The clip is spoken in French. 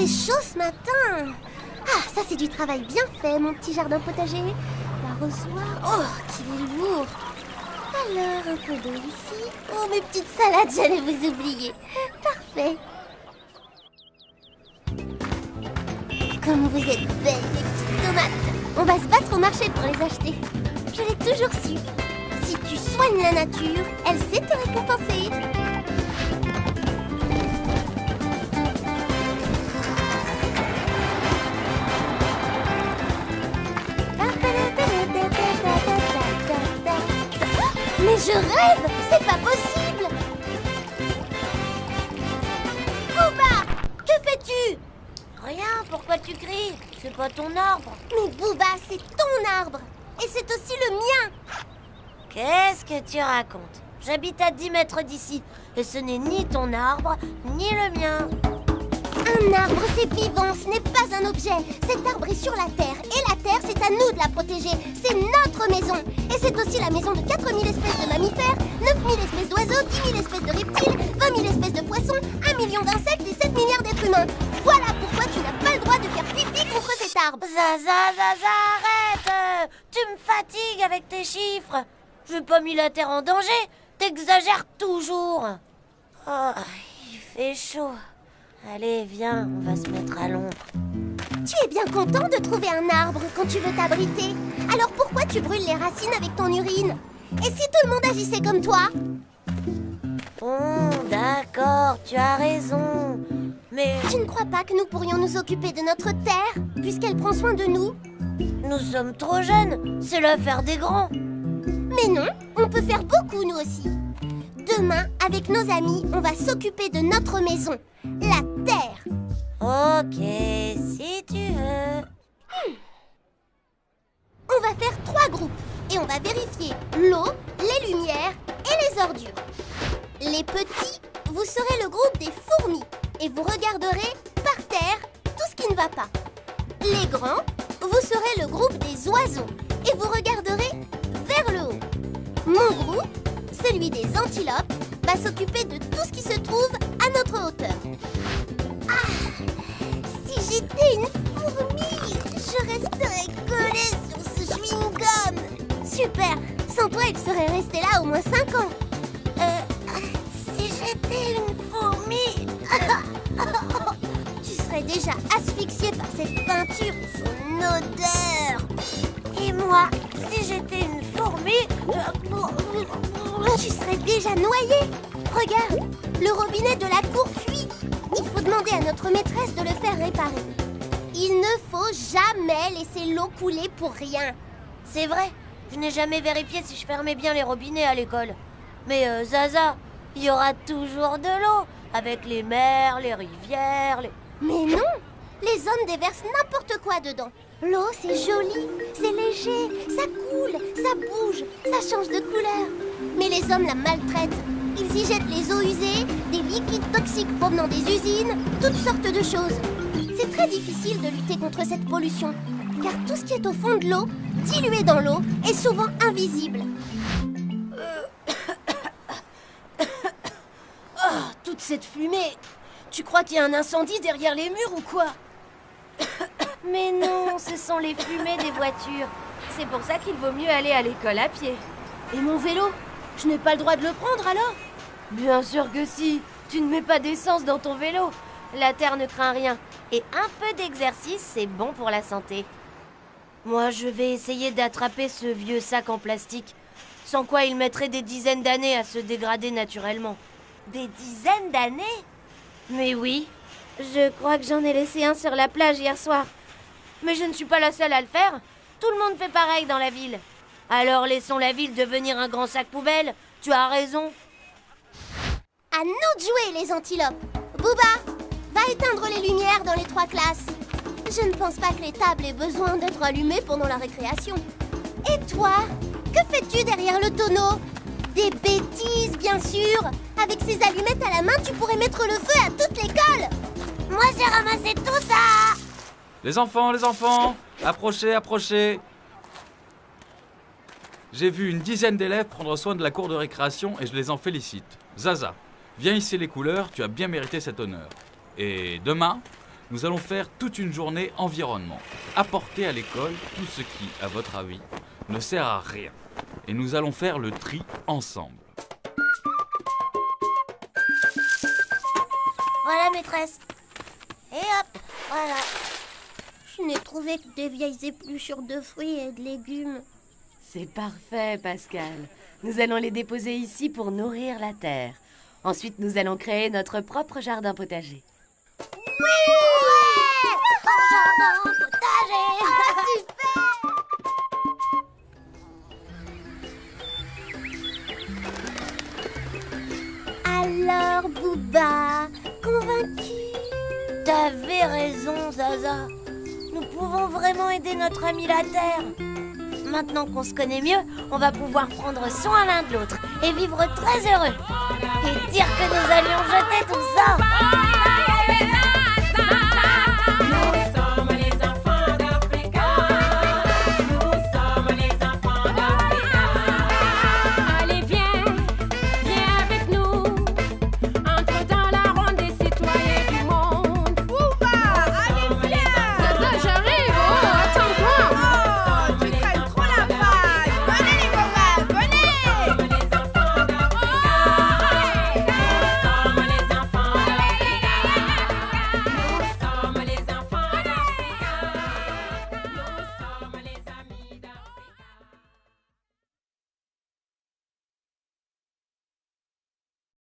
fait chaud ce matin. Ah, ça c'est du travail bien fait, mon petit jardin potager. L'arrosoir, oh, qu'il est lourd. Alors, un peu d'eau ici. Oh, mes petites salades, j'allais vous oublier. Parfait. Comme vous êtes belles, mes petites tomates. On va se battre au marché pour les acheter. Je l'ai toujours su. Si tu soignes la nature, elle sait te récompenser. Mais je rêve! C'est pas possible! Booba! Que fais-tu? Rien, pourquoi tu cries? C'est pas ton arbre. Mais Booba, c'est ton arbre! Et c'est aussi le mien! Qu'est-ce que tu racontes? J'habite à 10 mètres d'ici, et ce n'est ni ton arbre, ni le mien. Un arbre, c'est vivant, ce n'est pas un objet. Cet arbre est sur la terre, et la terre, c'est à nous de la protéger. C'est notre maison. Et c'est aussi la maison de 4000 espèces de mammifères, 9000 espèces d'oiseaux, 10 000 espèces de reptiles, 20 000 espèces de poissons, 1 million d'insectes et 7 milliards d'êtres humains. Voilà pourquoi tu n'as pas le droit de faire pipi contre cet arbre. Zaza, arrête! Tu me fatigues avec tes chiffres. J'ai pas mis la terre en danger. T'exagères toujours. Oh, il fait chaud. Allez, viens, on va se mettre à l'ombre. Tu es bien content de trouver un arbre quand tu veux t'abriter. Alors pourquoi tu brûles les racines avec ton urine? Et si tout le monde agissait comme toi? Bon, d'accord, tu as raison. Mais Tu ne crois pas que nous pourrions nous occuper de notre terre, puisqu'elle prend soin de nous? nous sommes trop jeunes. C'est l'affaire des grands. Mais non, on peut faire beaucoup nous aussi. Demain, avec nos amis, on va s'occuper de notre maison, la terre. Ok, si tu veux. On va faire 3 groupes et on va vérifier l'eau, les lumières et les ordures. Les petits, vous serez le groupe des fourmis et vous regarderez par terre tout ce qui ne va pas. Les grands, vous serez le groupe des oiseaux et vous regarderez vers le haut. Mon groupe, celui des antilopes, va s'occuper de tout ce qui se trouve à notre hauteur. Ah, si j'étais une fourmi, je resterais collée sur ce chewing-gum. Super, sans toi, il serait resté là au moins 5 ans. Si j'étais une fourmi. Tu serais déjà asphyxié par cette peinture et son odeur. Et moi, si j'étais une fourmi. Tu serais déjà noyé. Regarde, le robinet de la cour fuit. Il faut demander à notre maîtresse de le faire réparer. Il ne faut jamais laisser l'eau couler pour rien. C'est vrai, je n'ai jamais vérifié si je fermais bien les robinets à l'école. Mais Zaza, il y aura toujours de l'eau, avec les mers, les rivières, Mais non, les hommes déversent n'importe quoi dedans. L'eau, c'est joli, c'est léger, ça coule, ça bouge, ça change de couleur. Mais les hommes la maltraitent. Ils y jettent les eaux usées, des liquides toxiques provenant des usines, toutes sortes de choses. C'est très difficile de lutter contre cette pollution, car tout ce qui est au fond de l'eau, dilué dans l'eau, est souvent invisible. Oh, toute cette fumée! Tu crois qu'il y a un incendie derrière les murs ou quoi? Mais non, ce sont les fumées des voitures. C'est pour ça qu'il vaut mieux aller à l'école à pied. Et mon vélo? Je n'ai pas le droit de le prendre alors? Bien sûr que si. Tu ne mets pas d'essence dans ton vélo. La terre ne craint rien. Et un peu d'exercice, c'est bon pour la santé. Moi, je vais essayer d'attraper ce vieux sac en plastique, sans quoi il mettrait des dizaines d'années à se dégrader naturellement. Des dizaines d'années? Mais oui, Je crois que j'en ai laissé un sur la plage hier soir. mais je ne suis pas la seule à le faire. Tout le monde fait pareil dans la ville. Alors laissons la ville devenir un grand sac poubelle. Tu as raison. À nous de jouer, les antilopes. Booba, va éteindre les lumières dans les 3 classes. Je ne pense pas que les tables aient besoin d'être allumées pendant la récréation. Et toi, que fais-tu derrière le tonneau? Des bêtises, bien sûr. Avec ces allumettes à la main, tu pourrais mettre le feu à toute l'école. Moi, j'ai ramassé tout ça. Les enfants, approchez, approchez. J'ai vu une dizaine d'élèves prendre soin de la cour de récréation et je les en félicite. Zaza, viens hisser les couleurs, tu as bien mérité cet honneur. Et demain, Nous allons faire toute une journée environnement. Apporter à l'école tout ce qui, à votre avis, ne sert à rien. Et nous allons faire le tri ensemble. Voilà, maîtresse. Et hop, voilà. Je n'ai trouvé que des vieilles épluchures de fruits et de légumes. C'est parfait, Pascal. Nous allons les déposer ici pour nourrir la terre. Ensuite, nous allons créer notre propre jardin potager. Jardin potager. Alors, Booba, convaincu? T'avais raison, Zaza. Nous pouvons vraiment aider notre ami la Terre. Maintenant qu'on se connaît mieux, on va pouvoir prendre soin l'un de l'autre et vivre très heureux. Et dire que nous allions jeter tout ça.